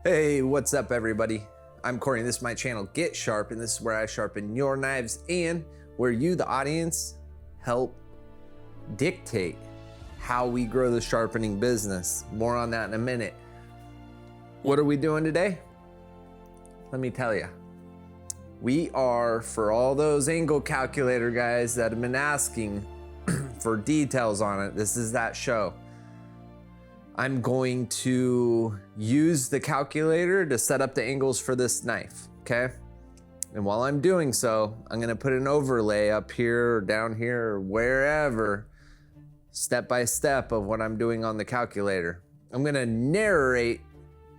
Hey, what's up everybody? I'm Corey and this is my channel Get Sharp, and this is where I sharpen your knives and where you, the audience, help dictate how we grow the sharpening business. More on that in a minute. What are we doing today? Let me tell you. We are, for all those angle calculator guys that have been asking for details on it, this is that show. I'm going to use the calculator to set up the angles for this knife, okay? And while I'm doing so, I'm gonna put an overlay up here or down here or wherever, step by step of what I'm doing on the calculator. I'm gonna narrate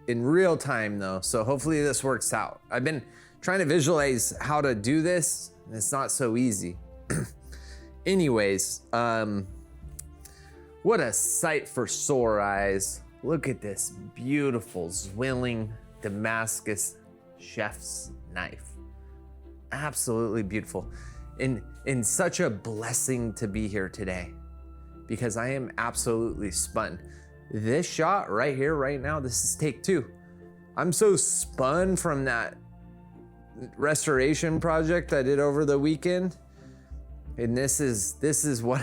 in real time though, so hopefully this works out. I've been trying to visualize how to do this, and it's not so easy. Anyways, what a sight for sore eyes. Look at this beautiful Zwilling Damascus chef's knife. Absolutely beautiful. And such a blessing to be here today because I am absolutely spun. This shot right here, right now, this is take 2. I'm so spun from that restoration project I did over the weekend. And this is what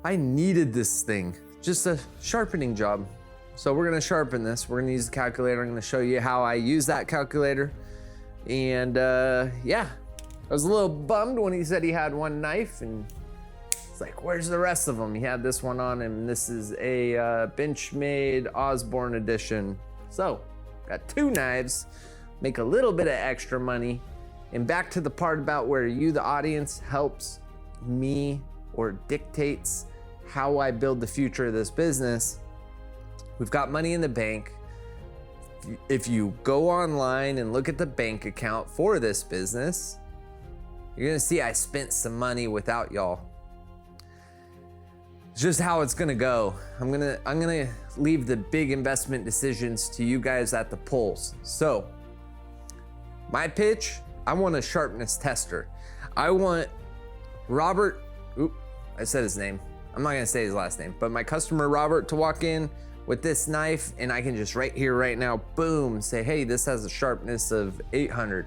I needed this thing, just a sharpening job. So we're gonna sharpen this. We're gonna use the calculator. I'm gonna show you how I use that calculator. And yeah, I was a little bummed when he said he had one knife and it's like, where's the rest of them? He had this one on him. This is a Benchmade Osborne edition. So got 2 knives, make a little bit of extra money. And back to the part about where you, the audience, helps me or dictates how I build the future of this business. We've got money in the bank. If you go online and look at the bank account for this business, you're gonna see I spent some money without y'all. It's just how it's gonna go. I'm gonna leave the big investment decisions to you guys at the polls. So, my pitch, I want a sharpness tester. I want Robert, I said his name. I'm not gonna say his last name, but my customer Robert to walk in with this knife and I can just right here, right now, boom, say, hey, this has a sharpness of 800.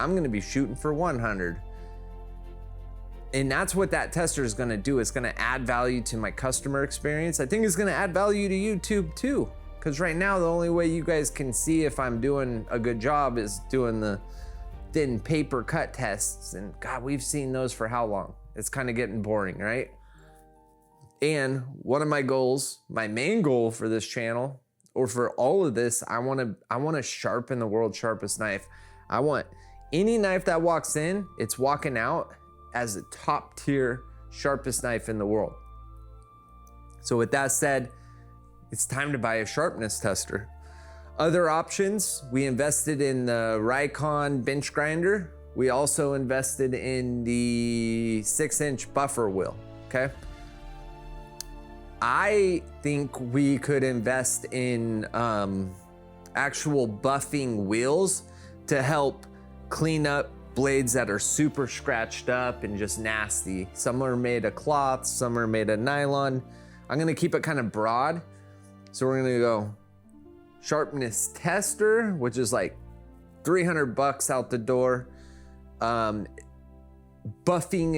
I'm gonna be shooting for 100. And that's what that tester is gonna do. It's gonna add value to my customer experience. I think it's gonna add value to YouTube too. Because right now, the only way you guys can see if I'm doing a good job is doing the thin paper cut tests. And God, we've seen those for how long? It's kind of getting boring, right? And one of my goals, my main goal for this channel, or for all of this, I wanna sharpen the world's sharpest knife. I want any knife that walks in, it's walking out as a top tier sharpest knife in the world. So with that said, it's time to buy a sharpness tester. Other options, we invested in the Rikon bench grinder. We also invested in the 6-inch buffer wheel, okay? I think we could invest in actual buffing wheels to help clean up blades that are super scratched up and just nasty. Some are made of cloth, some are made of nylon. I'm gonna keep it kind of broad. So we're gonna go sharpness tester, which is like 300 bucks out the door. Buffing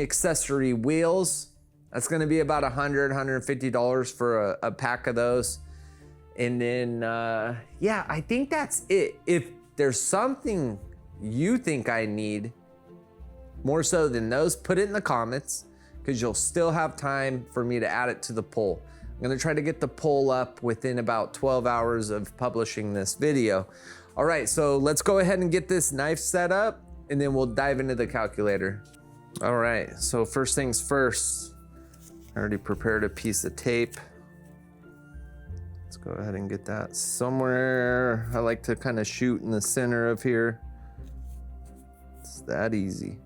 accessory wheels, that's gonna be about $100, $150 for a pack of those. And then, yeah, I think that's it. If there's something you think I need more so than those, put it in the comments because you'll still have time for me to add it to the poll. I'm gonna try to get the poll up within about 12 hours of publishing this video. All right, so let's go ahead and get this knife set up and then we'll dive into the calculator. All right, so first things first, I already prepared a piece of tape. Let's go ahead and get that somewhere. I like to kind of shoot in the center of here. It's that easy.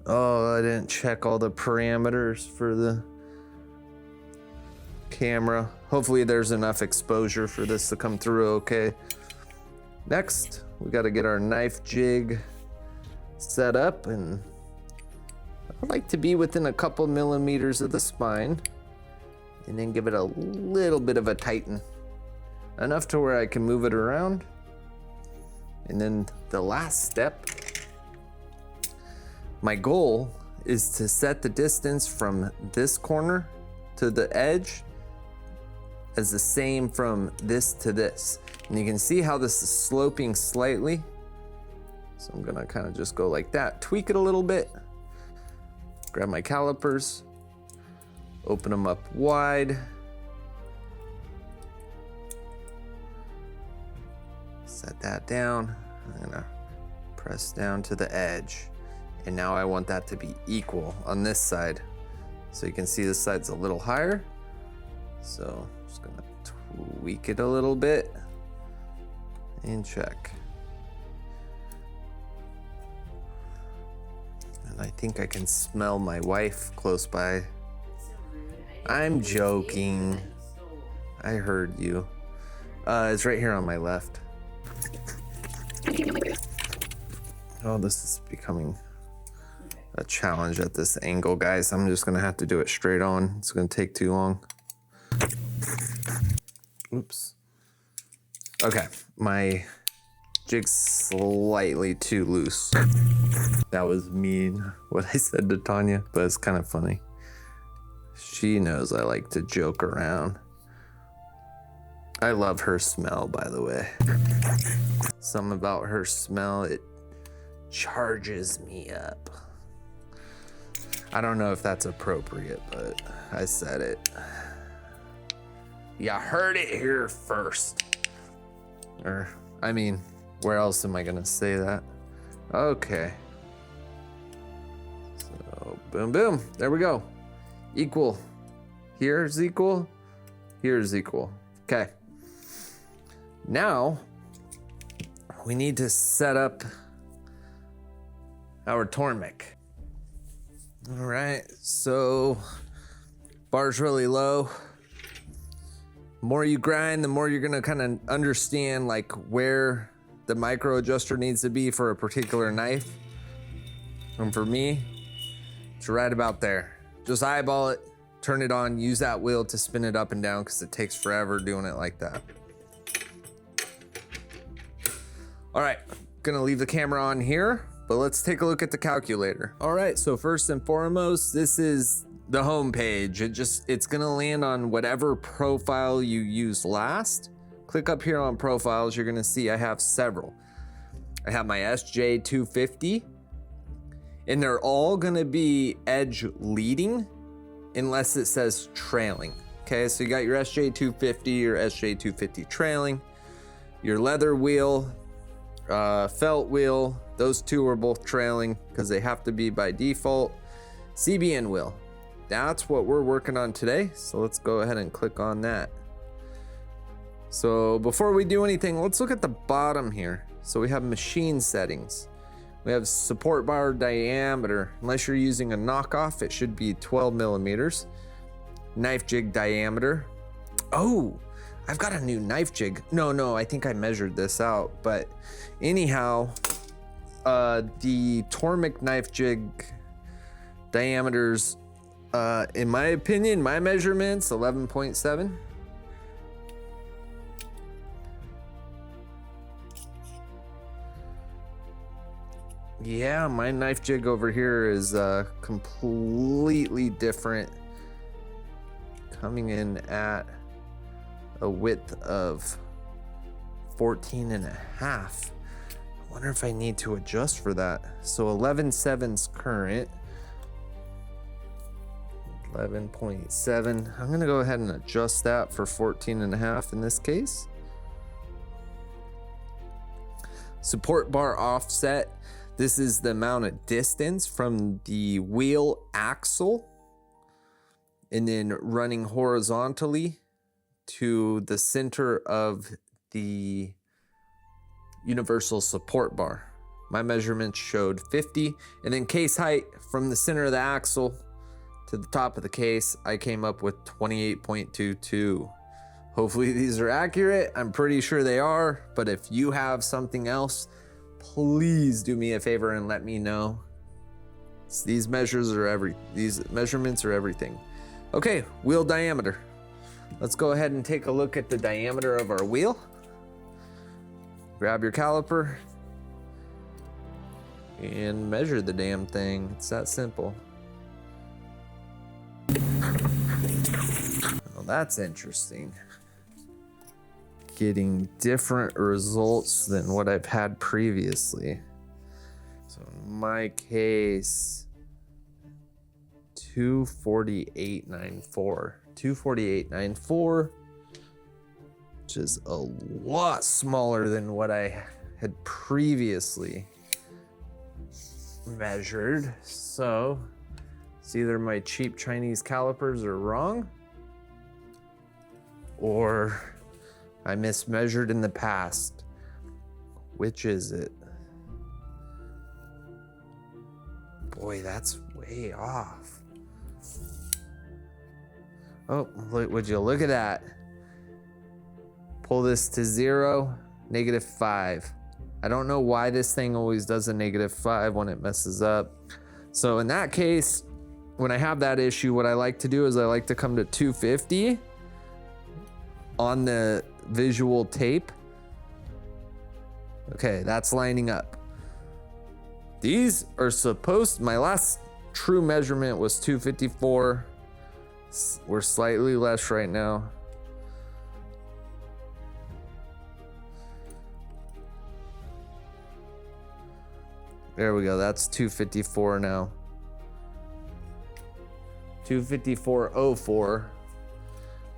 Oh, I didn't check all the parameters for the camera. Hopefully there's enough exposure for this to come through okay. Next, we got to get our knife jig set up, and I like to be within a couple millimeters of the spine and then give it a little bit of a tighten. enough to where I can move it around. And then the last step, my goal is to set the distance from this corner to the edge as the same from this to this. And you can see how this is sloping slightly. So I'm gonna kind of just go like that, tweak it a little bit, grab my calipers, open them up wide. Set that down. I'm gonna press down to the edge. And now I want that to be equal on this side. So you can see this side's a little higher. So I'm just gonna tweak it a little bit and check. And I think I can smell my wife close by. I'm joking. I heard you. It's right here on my left. Oh, this is becoming a challenge at this angle, guys. I'm just gonna have to do it straight on. It's gonna take too long. Oops. Okay, my jig's slightly too loose. That was mean, what I said to Tanya, but it's kind of funny. She knows I like to joke around. I love her smell, by the way. Something about her smell, it charges me up. I don't know if that's appropriate, but I said it. You heard it here first. Or, I mean, where else am I gonna say that? Okay. So, boom, boom, there we go. Equal. Here's equal. Here's equal. Okay. Now, we need to set up our Tormek. All right, so bar's really low. The more you grind, the more you're gonna kind of understand like where the micro adjuster needs to be for a particular knife. And for me, it's right about there. Just eyeball it, turn it on, use that wheel to spin it up and down because it takes forever doing it like that. All right, gonna leave the camera on here, but let's take a look at the calculator. All right, so first and foremost, this is the home page. It's gonna land on whatever profile you used last. Click up here on profiles, you're gonna see I have several. I have my SJ250, and they're all gonna be edge leading unless it says trailing. Okay, so you got your SJ250, your SJ250 trailing, your leather wheel, felt wheel, those two are both trailing because they have to be by default. CBN wheel, that's what we're working on today. So let's go ahead and click on that. So before we do anything, let's look at the bottom here. So we have machine settings. We have support bar diameter. Unless you're using a knockoff, it should be 12 millimeters. Knife jig diameter. Oh, I've got a new knife jig. No, I think I measured this out. But anyhow, the Tormek knife jig diameters, in my opinion, my measurements, 11.7. Yeah, my knife jig over here is completely different. Coming in at a width of 14 and a half. I wonder if I need to adjust for that. So 11.7's current. 11.7. I'm gonna go ahead and adjust that for 14 and a half in this case. Support bar offset. This is the amount of distance from the wheel axle and then running horizontally to the center of the universal support bar. My measurements showed 50, and then case height from the center of the axle to the top of the case, I came up with 28.22. Hopefully these are accurate. I'm pretty sure they are, but if you have something else, please do me a favor and let me know. These measurements are everything. Okay, wheel diameter. let's go ahead and take a look at the diameter of our wheel. Grab your caliper and measure the damn thing. It's that simple. Well, that's interesting. Getting different results than what I've had previously. So in my case, 248.94. 248.94, which is a lot smaller than what I had previously measured. So it's either my cheap Chinese calipers are wrong, or I mismeasured in the past. Which is it? Boy, that's way off. Oh, look, would you look at that? Pull this to 0, -5. I don't know why this thing always does a -5 when it messes up. So in that case, when I have that issue, what I like to do is I like to come to 250 on the visual tape. Okay, that's lining up. These are supposed, my last true measurement was 254. We're slightly less right now. There we go, that's 254 now. 254.04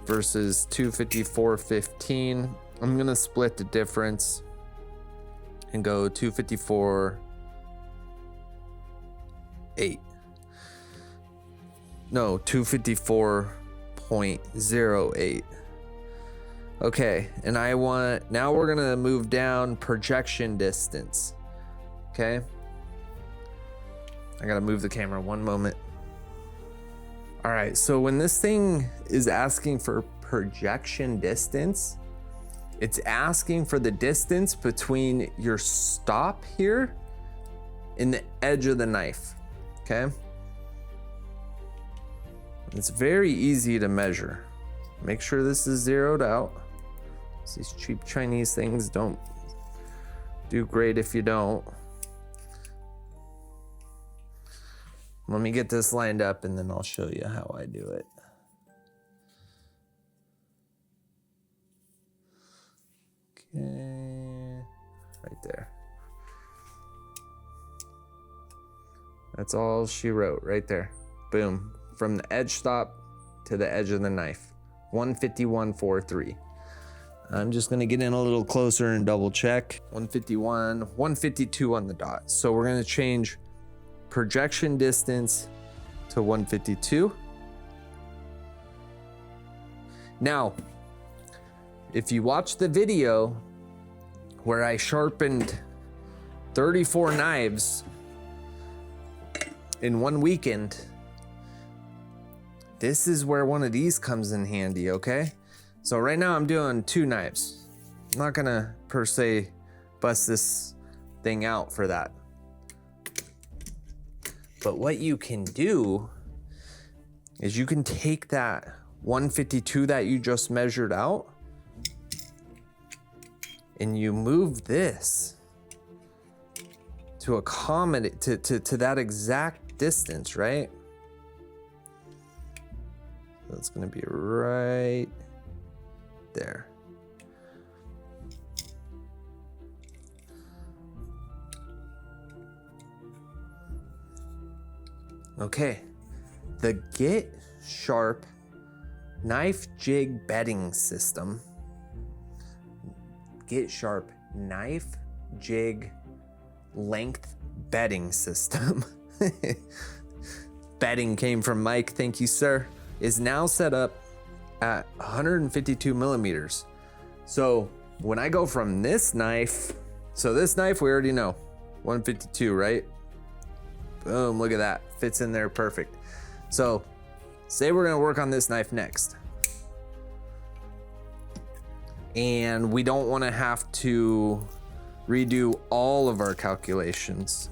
versus 254.15. I'm gonna split the difference and go 254.8. No, 254.08. Okay, and now we're gonna move down projection distance. Okay. I gotta move the camera one moment. All right, so when this thing is asking for projection distance, it's asking for the distance between your stop here and the edge of the knife, okay? It's very easy to measure. Make sure this is zeroed out. These cheap Chinese things don't do great if you don't. Let me get this lined up and then I'll show you how I do it. Okay, right there. That's all she wrote right there. Boom. From the edge stop to the edge of the knife. 151.43. I'm just gonna get in a little closer and double check. 151, 152 on the dot. So we're gonna change projection distance to 152. Now, if you watch the video where I sharpened 34 knives in one weekend, this is where one of these comes in handy, okay? So right now I'm doing 2 knives. I'm not gonna per se bust this thing out for that. But what you can do is you can take that 152 that you just measured out and you move this to accommodate to that exact distance, right? So it's gonna be right there. Okay, the Get Sharp Knife Jig Bedding System. Get Sharp Knife Jig Length Bedding System. Bedding came from Mike, thank you, sir. Is now set up at 152 millimeters. So when I go from this knife, so this knife we already know, 152, right? Boom, look at that, fits in there perfect. So say we're gonna work on this knife next. And we don't wanna have to redo all of our calculations.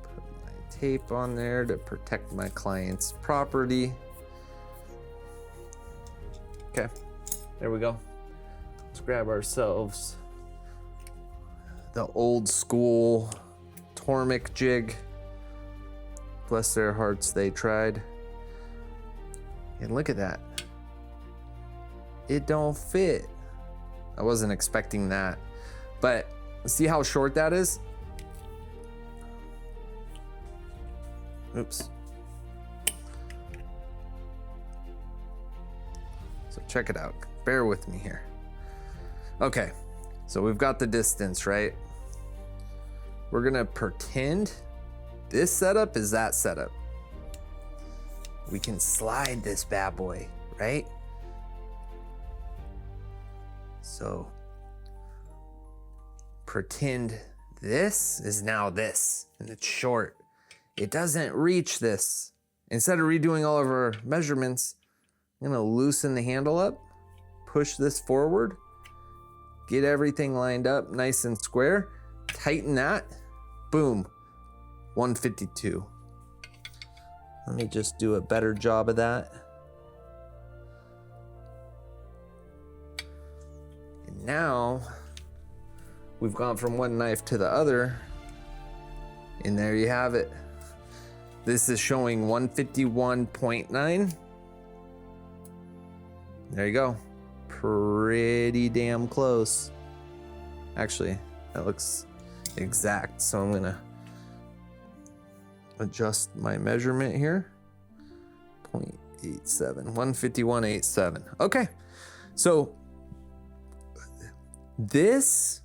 Put my tape on there to protect my client's property. Okay, there we go. Let's grab ourselves the old school Tormek jig. Bless their hearts, they tried. And look at that. It don't fit. I wasn't expecting that. But see how short that is? Oops. So check it out. Bear with me here. Okay, so we've got the distance, right? We're gonna pretend this setup is that setup. We can slide this bad boy, right? So pretend this is now this, and it's short. It doesn't reach this. Instead of redoing all of our measurements, I'm gonna loosen the handle up, push this forward, get everything lined up nice and square, tighten that, boom, 152. Let me just do a better job of that. And now we've gone from one knife to the other, and there you have it. This is showing 151.9. There you go. Pretty damn close. Actually, that looks exact, so I'm gonna adjust my measurement here. 0.87, 151.87. Okay, so this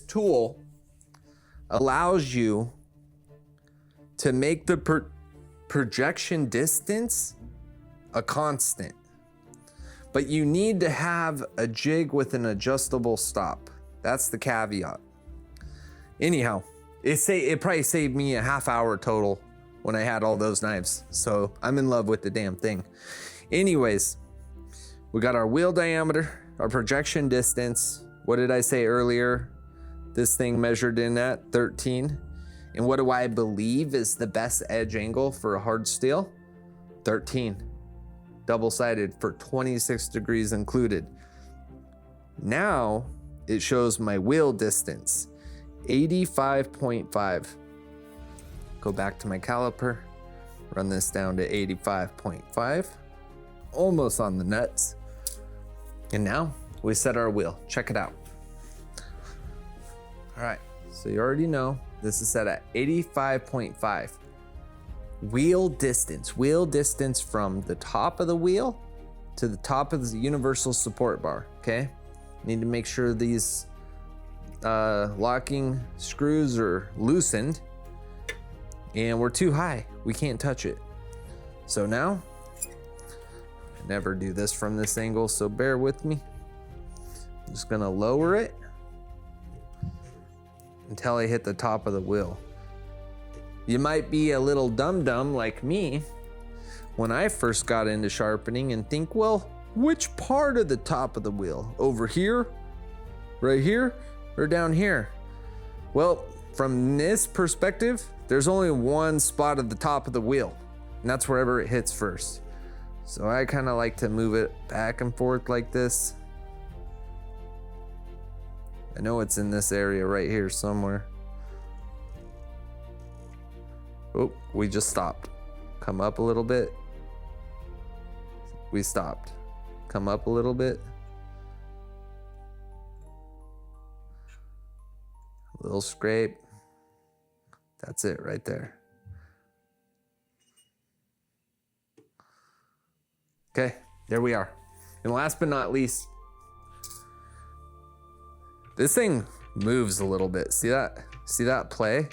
tool allows you to make the projection distance a constant, but you need to have a jig with an adjustable stop. That's the caveat. Anyhow, it probably saved me a half hour total when I had all those knives. So I'm in love with the damn thing. Anyways, we got our wheel diameter, our projection distance. What did I say earlier? This thing measured in at 13. And what do I believe is the best edge angle for a hard steel? 13. Double-sided for 26 degrees included. Now it shows my wheel distance, 85.5. Go back to my caliper, run this down to 85.5, almost on the nuts. And now we set our wheel. Check it out. All right, so you already know this is set at 85.5. Wheel distance from the top of the wheel to the top of the universal support bar, okay? Need to make sure these locking screws are loosened, and we're too high. We can't touch it. So now, I never do this from this angle, so bear with me. I'm just gonna lower it until I hit the top of the wheel. You might be a little dum-dum like me when I first got into sharpening and think, well, which part of the top of the wheel? Over here, right here, or down here? Well, from this perspective, there's only one spot at the top of the wheel, and that's wherever it hits first. So I kind of like to move it back and forth like this. I know it's in this area right here somewhere. Oh, we just stopped. Come up a little bit. We stopped. Come up a little bit. A little scrape. That's it right there. Okay, there we are. And last but not least, this thing moves a little bit. See that? See that play?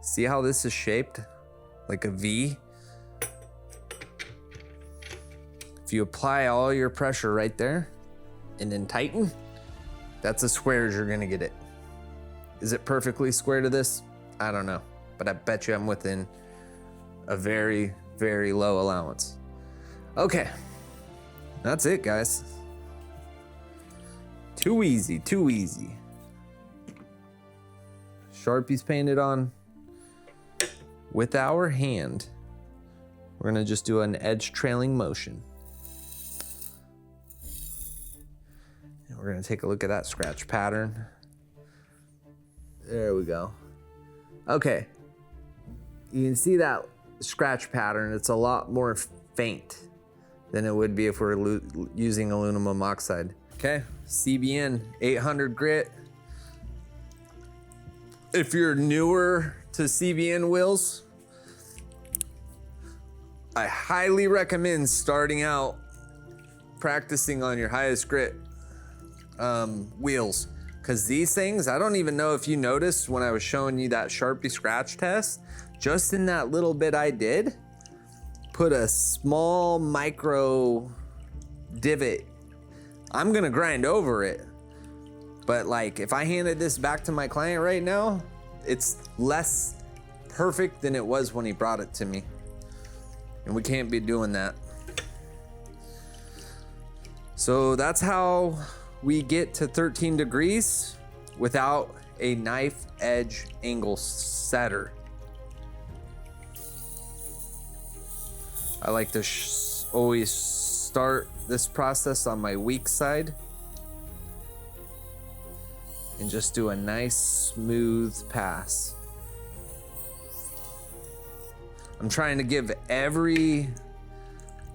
See how this is shaped like a V? If you apply all your pressure right there and then tighten, that's as square as you're gonna get it. Is it perfectly square to this? I don't know, but I bet you I'm within a very, very low allowance. Okay, that's it, guys. Too easy, too easy. Sharpie's painted on. With our hand, we're gonna just do an edge trailing motion. And we're gonna take a look at that scratch pattern. There we go. Okay, you can see that scratch pattern. It's a lot more faint than it would be if we were using aluminum oxide. Okay, CBN 800 grit. If you're newer to CBN wheels, I highly recommend starting out practicing on your highest grit wheels, because these things, I don't even know if you noticed when I was showing you that Sharpie scratch test, just in that little bit I did, put a small micro divot. I'm gonna grind over it, but like if I handed this back to my client right now, it's less perfect than it was when he brought it to me. And we can't be doing that. So that's how we get to 13 degrees without a knife edge angle setter. I like to always start this process on my weak side and just do a nice smooth pass. I'm trying to give every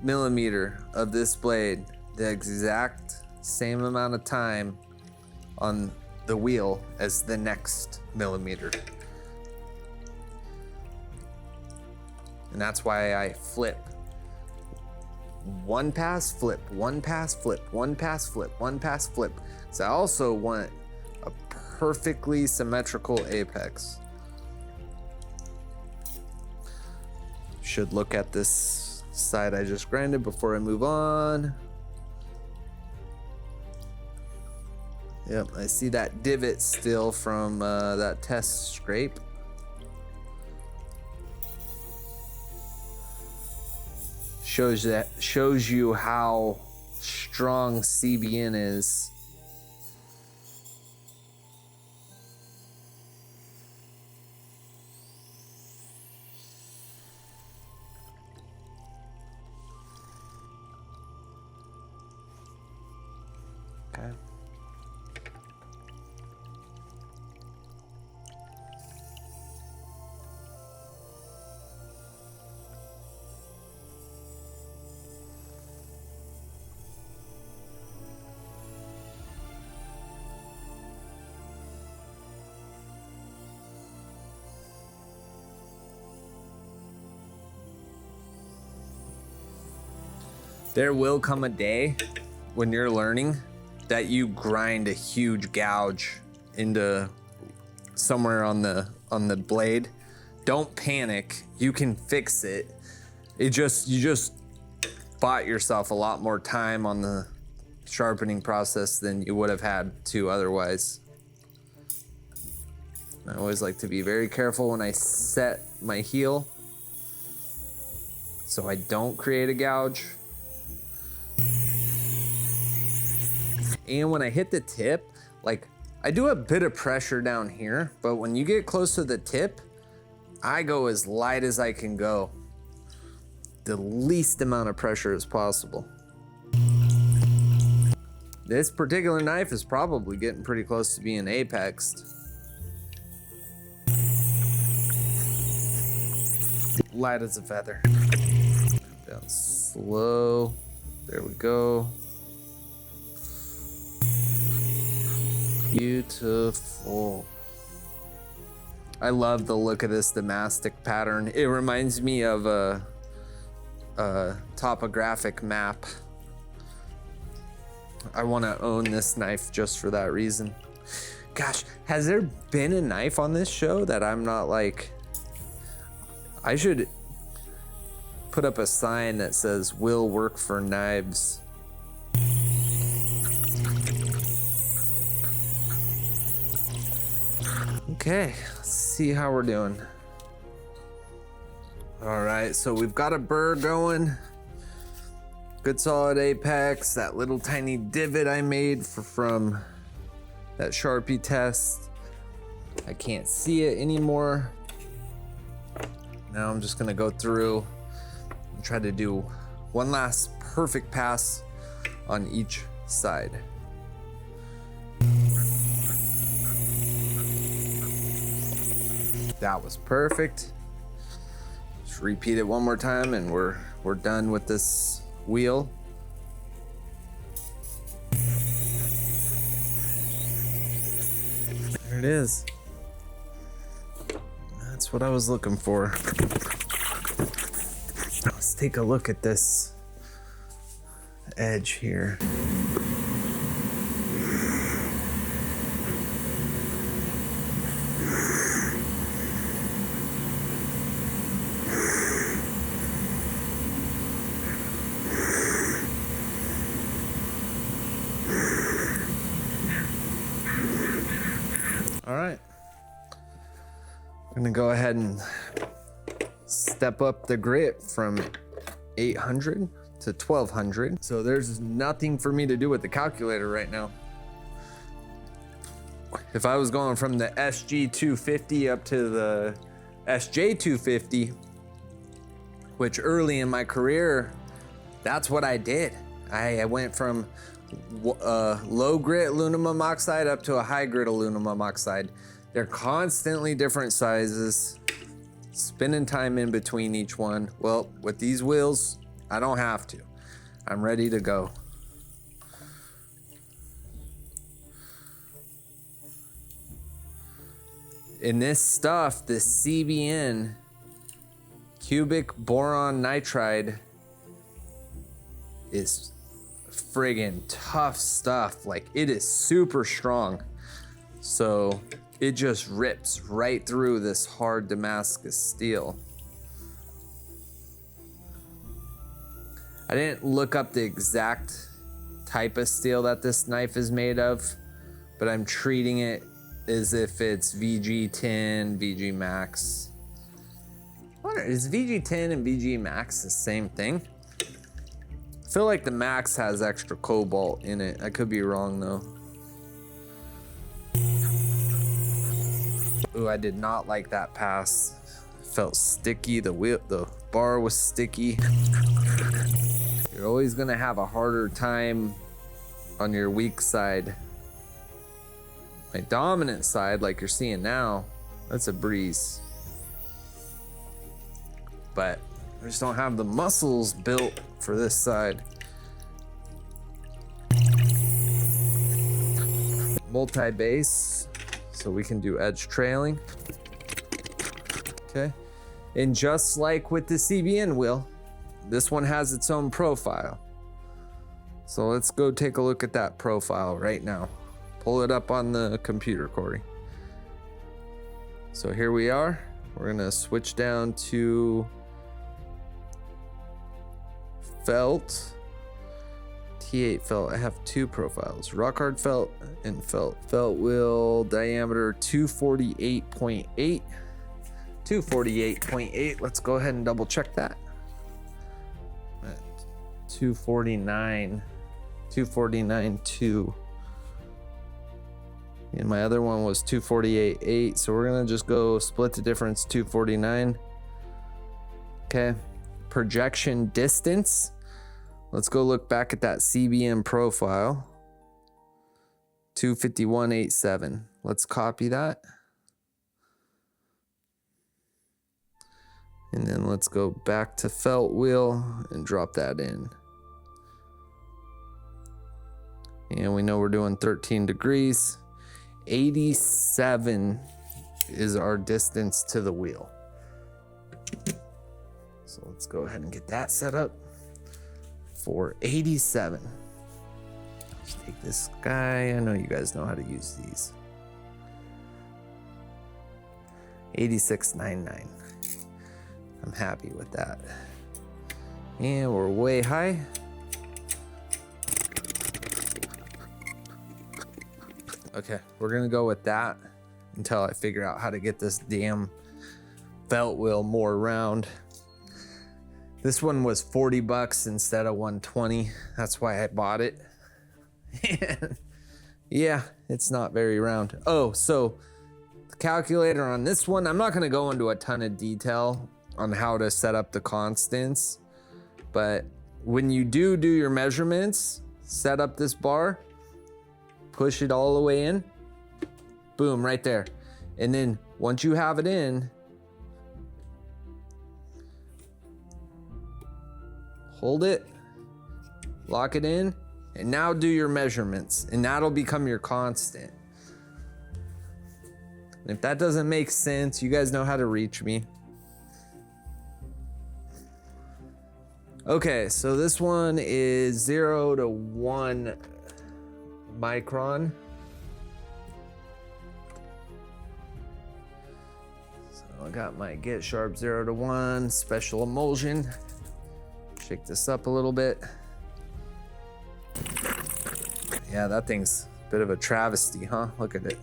millimeter of this blade the exact same amount of time on the wheel as the next millimeter. And that's why I flip. One pass, flip, one pass, flip, one pass, flip, one pass, flip. So I also want a perfectly symmetrical apex. Should look at this side I just grinded before I move on. Yep, I see that divot still from that test scrape. Shows you how strong CBN is. Okay. There will come a day when you're learning that you grind a huge gouge into somewhere on the blade. Don't panic. You can fix it. You just bought yourself a lot more time on the sharpening process than you would have had to otherwise. I always like to be very careful when I set my heel so I don't create a gouge. And when I hit the tip, like I do a bit of pressure down here, but when you get close to the tip, I go as light as I can go. The least amount of pressure as possible. This particular knife is probably getting pretty close to being apexed. Light as a feather. Down slow. There we go. Beautiful. I love the look of this Damascus pattern. It reminds me of a topographic map. I want to own this knife just for that reason. Gosh, has there been a knife on this show that I'm not like... I should put up a sign that says, "Will work for knives." Okay, let's see how we're doing. All right, so we've got a burr going. Good solid apex. That little tiny divot I made from that Sharpie test. I can't see it anymore. Now I'm just gonna go through and try to do one last perfect pass on each side. That was perfect. Just repeat it one more time and we're done with this wheel. There it is. That's what I was looking for. Let's take a look at this edge here. All right, I'm gonna go ahead and step up the grit from 800 to 1200. So there's nothing for me to do with the calculator right now. If I was going from the SG250 up to the SJ250, which early in my career, that's what I did. I went from low grit aluminum oxide up to a high grit aluminum oxide. They're constantly different sizes, spinning time in between each one. Well, with these wheels, I don't have to. I'm ready to go. In this stuff, the CBN, cubic boron nitride, is friggin' tough stuff. Like, it is super strong. So it just rips right through this hard Damascus steel. I didn't look up the exact type of steel that this knife is made of, but I'm treating it as if it's VG10, VG Max. I wonder, is VG10 and VG Max the same thing? I feel like the Max has extra cobalt in it. I could be wrong though. Ooh, I did not like that pass. It felt sticky. The bar was sticky. You're always gonna have a harder time on your weak side. My dominant side, like you're seeing now, that's a breeze. But I just don't have the muscles built for this side. Multi-base, so we can do edge trailing. Okay, and just like with the CBN wheel, this one has its own profile. So let's go take a look at that profile right now. Pull it up on the computer, Corey. So here we are. We're gonna switch down to felt. T8 felt. I have two profiles, rock hard felt and felt. Felt wheel diameter 248.8. 248.8. Let's go ahead and double check that. At 249. 249.2. And my other one was 248.8. So we're gonna just go split the difference, 249. Okay. Projection distance. Let's go look back at that CBN profile. 251.87. Let's copy that. And then let's go back to felt wheel and drop that in. And we know we're doing 13 degrees. 87 is our distance to the wheel. So let's go ahead and get that set up for 87. Let's take this guy. I know you guys know how to use these. 86.99. I'm happy with that. And we're way high. Okay, we're gonna go with that until I figure out how to get this damn felt wheel more round. This one was 40 bucks instead of 120. That's why I bought it. Yeah, it's not very round. Oh, so The calculator on this one, I'm not gonna go into a ton of detail on how to set up the constants, but when you do your measurements, set up this bar, push it all the way in, boom, right there. And then once you have it in, hold it, lock it in, and now do your measurements, and that'll become your constant. And if that doesn't make sense, you guys know how to reach me. Okay, so this one is 0 to 1 micron. So I got my Get Sharp 0 to 1 special emulsion. Shake this up a little bit. Yeah, that thing's a bit of a travesty, huh? Look at it.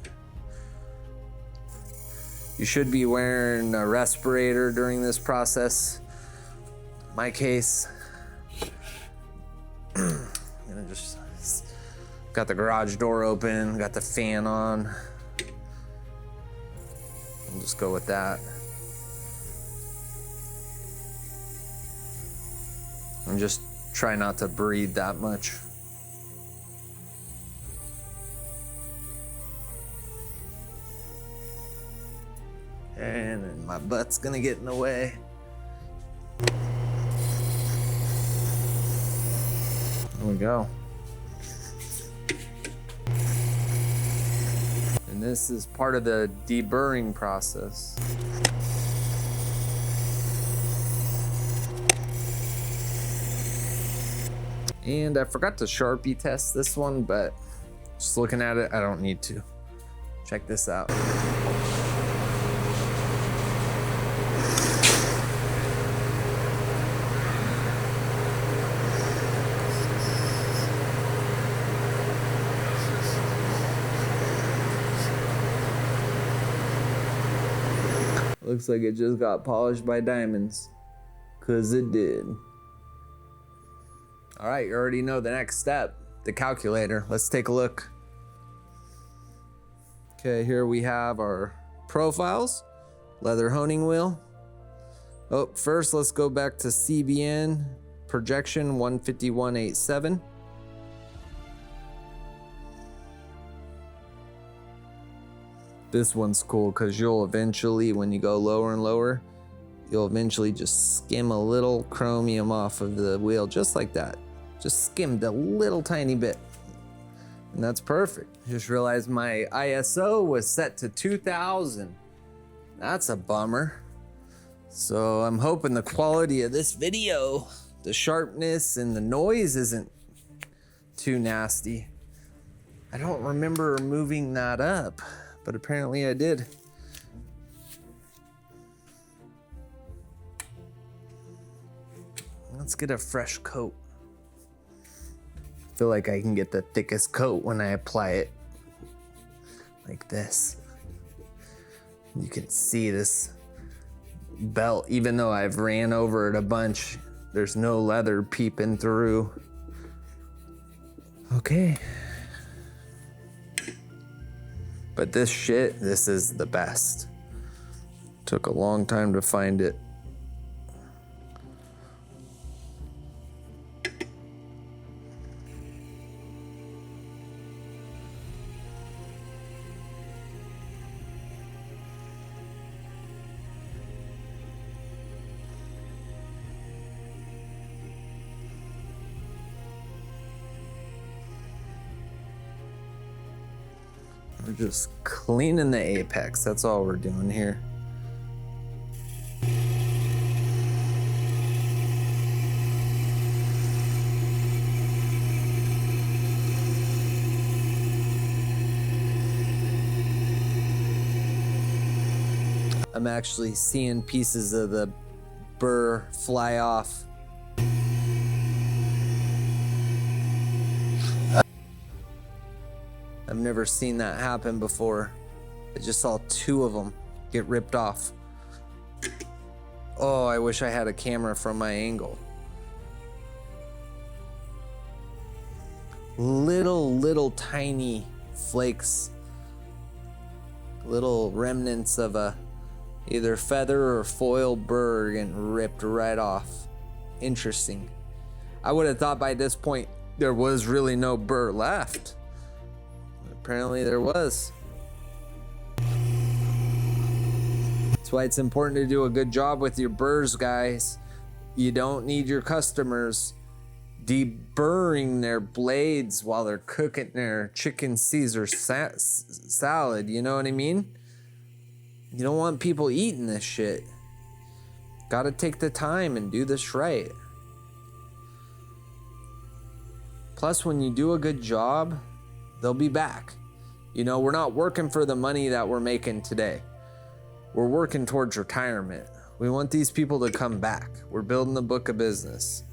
You should be wearing a respirator during this process. In my case, just got the garage door open, got the fan on. I'll just go with that. And just try not to breathe that much. And then my butt's gonna get in the way. There we go. And this is part of the deburring process. And I forgot to Sharpie test this one, but just looking at it, I don't need to. Check this out. Looks like it just got polished by diamonds, 'cause it did. All right, you already know the next step, the calculator. Let's take a look. Okay, here we have our profiles, leather honing wheel. Oh, first let's go back to CBN, projection 151.87. This one's cool because you'll eventually, when you go lower and lower, you'll eventually just skim a little chromium off of the wheel, just like that. Just skimmed a little tiny bit. And that's perfect. Just realized my ISO was set to 2000. That's a bummer. So I'm hoping the quality of this video, the sharpness and the noise isn't too nasty. I don't remember moving that up, but apparently I did. Let's get a fresh coat. I feel like I can get the thickest coat when I apply it like this. You can see this belt, even though I've ran over it a bunch, there's no leather peeping through. Okay. But this shit, this is the best. Took a long time to find it. We're just cleaning the apex. That's all we're doing here. I'm actually seeing pieces of the burr fly off. I've never seen that happen before. I just saw 2 of them get ripped off. Oh, I wish I had a camera from my angle. Little tiny flakes Little remnants of a either feather or foil burr getting ripped right off. Interesting. I would have thought by this point there was really no burr left. Apparently there was. That's why it's important to do a good job with your burrs, guys. You don't need your customers deburring their blades while they're cooking their chicken Caesar salad. You know what I mean? You don't want people eating this shit. Gotta take the time and do this right. Plus, when you do a good job, they'll be back. You know, we're not working for the money that we're making today. We're working towards retirement. We want these people to come back. We're building the book of business.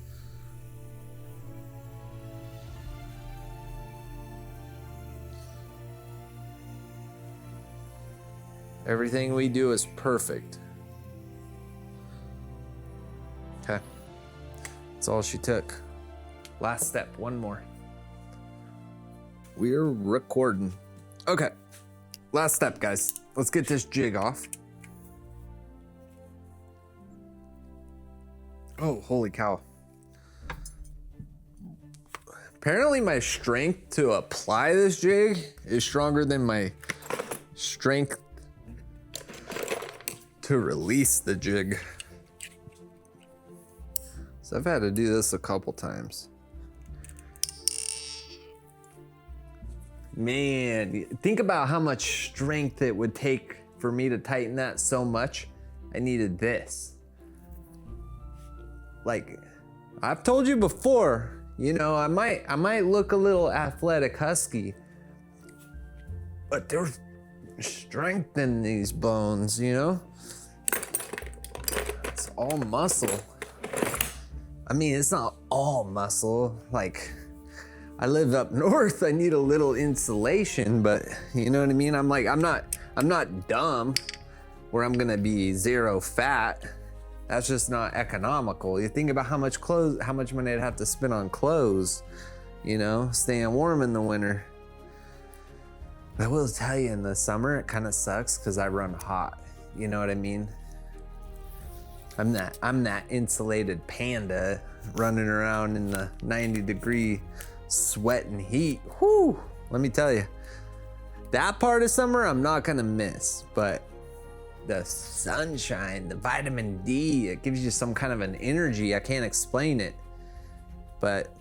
Everything we do is perfect. Okay. That's all she took. Last step, one more. We're recording. Okay. Last step, guys. Let's get this jig off. Oh, holy cow. Apparently my strength to apply this jig is stronger than my strength to release the jig. So I've had to do this a couple times. Man, think about how much strength it would take for me to tighten that so much. I needed this. Like, I've told you before, you know, I might look a little athletic husky, but there's strength in these bones, you know? It's all muscle. I mean, it's not all muscle. Like, I live up north, I need a little insulation, but you know what I mean? I'm not dumb where I'm gonna be zero fat. That's just not economical. You think about how much money I'd have to spend on clothes, you know, staying warm in the winter. I will tell you, in the summer, it kind of sucks because I run hot. You know what I mean? I'm that insulated panda running around in the 90-degree sweat and heat. Whew, let me tell you, that part of summer I'm not gonna miss, but the sunshine, the vitamin D, it gives you some kind of an energy. I can't explain it, but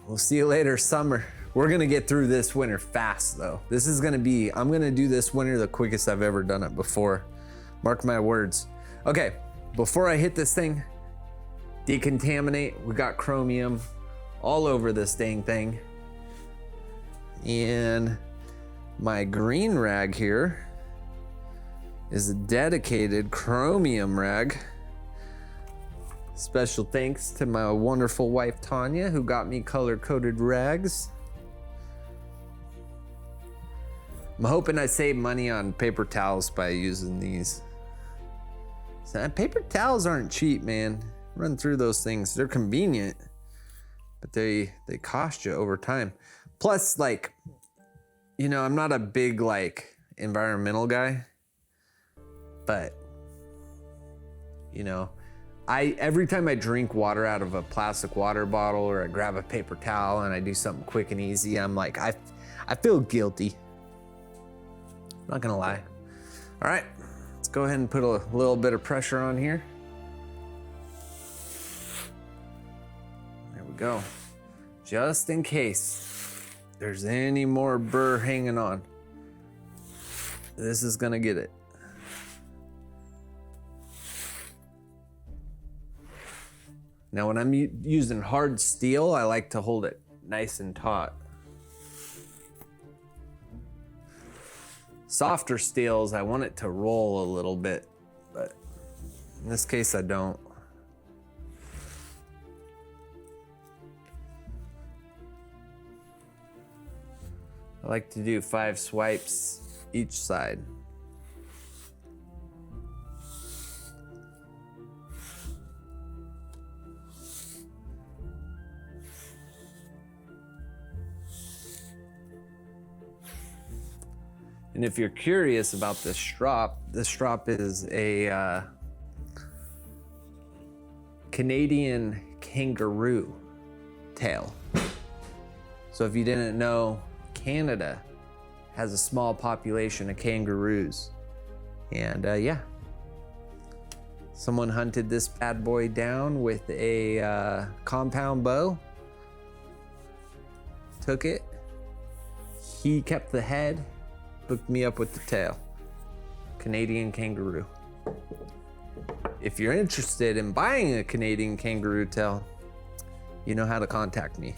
we'll see you later, summer. We're gonna get through this winter fast though. I'm gonna do this winter the quickest I've ever done it before. Mark my words. Okay, before I hit this thing, decontaminate. We got chromium all over this dang thing. And my green rag here is a dedicated chromium rag. Special thanks to my wonderful wife, Tanya, who got me color-coded rags. I'm hoping I save money on paper towels by using these. So, paper towels aren't cheap, man. Run through those things. They're convenient, but they cost you over time. Plus, like, you know, I'm not a big, like, environmental guy, but, you know, every time I drink water out of a plastic water bottle or I grab a paper towel and I do something quick and easy, I'm like, I feel guilty. Not gonna lie. All right, let's go ahead and put a little bit of pressure on here. There we go. Just in case there's any more burr hanging on. This is gonna get it. Now when I'm using hard steel, I like to hold it nice and taut. Softer steels, I want it to roll a little bit, but in this case I don't. I like to do 5 swipes each side. And if you're curious about this strop is a Canadian kangaroo tail. So if you didn't know, Canada has a small population of kangaroos. And yeah, someone hunted this bad boy down with a compound bow, took it, he kept the head, hooked me up with the tail. Canadian kangaroo. If you're interested in buying a Canadian kangaroo tail, you know how to contact me.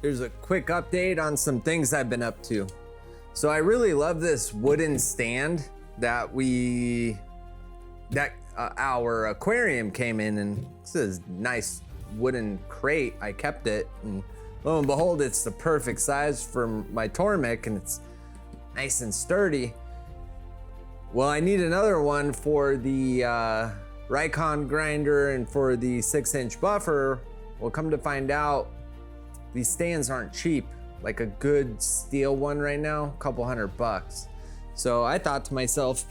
Here's a quick update on some things I've been up to. So I really love this wooden stand that our aquarium came in, and this is a nice wooden crate. I kept it, and lo and behold, it's the perfect size for my Tormek, and it's nice and sturdy. Well, I need another one for the Rikon grinder and for the 6-inch buffer. Well, come to find out, these stands aren't cheap. Like a good steel one right now, a couple $100. So I thought to myself,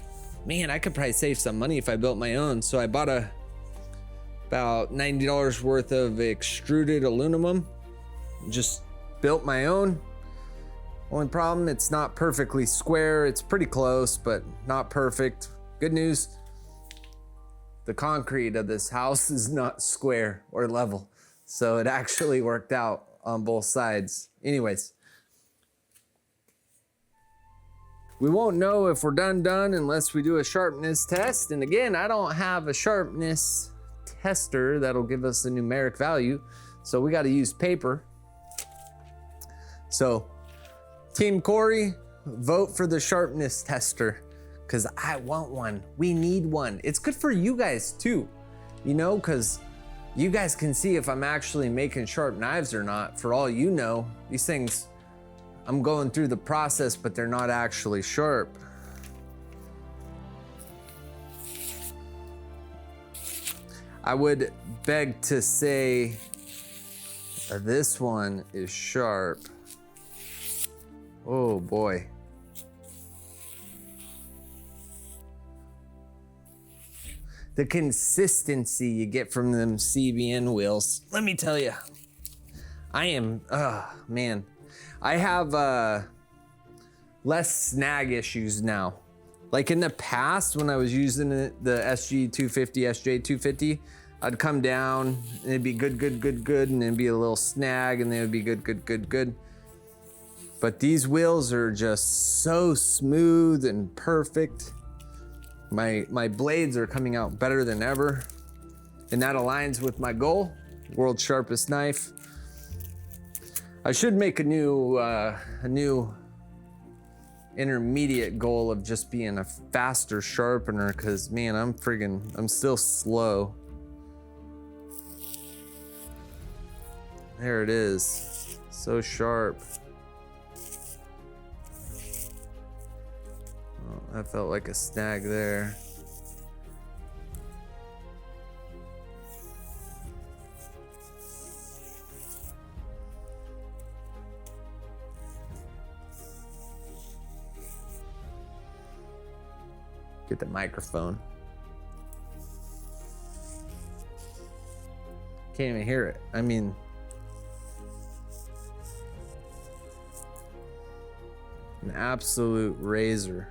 man, I could probably save some money if I built my own. So I bought about $90 worth of extruded aluminum, just built my own. Only problem, it's not perfectly square. It's pretty close, but not perfect. Good news, the concrete of this house is not square or level. So it actually worked out on both sides. Anyways, we won't know if we're done unless we do a sharpness test. And again, I don't have a sharpness tester that'll give us a numeric value. So we got to use paper. So Team Corey, vote for the sharpness tester, because I want one. We need one. It's good for you guys too, you know, because you guys can see if I'm actually making sharp knives or not. For all you know, these things, I'm going through the process, but they're not actually sharp. I would beg to say this one is sharp. Oh boy. The consistency you get from them CBN wheels, let me tell you, I am, man. I have less snag issues now. Like in the past, when I was using the SG250, SJ250, I'd come down and it'd be good, and it'd be a little snag, and then it'd be good. But these wheels are just so smooth and perfect. My blades are coming out better than ever, and that aligns with my goal, world's sharpest knife. I should make a new intermediate goal of just being a faster sharpener, because man, I'm still slow. There it is, so sharp. Oh, that felt like a snag there. Get the microphone. Can't even hear it. I mean, an absolute razor.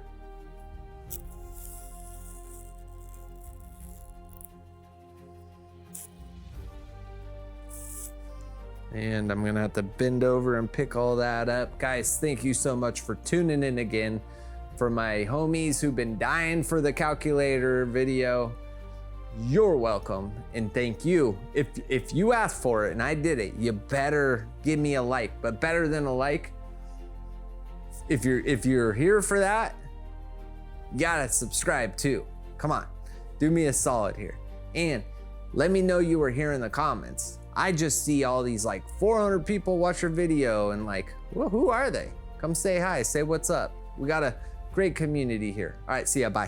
And I'm gonna have to bend over and pick all that up. Guys, thank you so much for tuning in again. For my homies who've been dying for the calculator video, you're welcome and thank you. If you asked for it and I did it, you better give me a like. But better than a like, if you're here for that, you gotta subscribe too. Come on, do me a solid here. And let me know you were here in the comments. I just see all these like 400 people watch your video and like, well, who are they? Come say hi, say what's up. We got a great community here. All right, see ya, bye.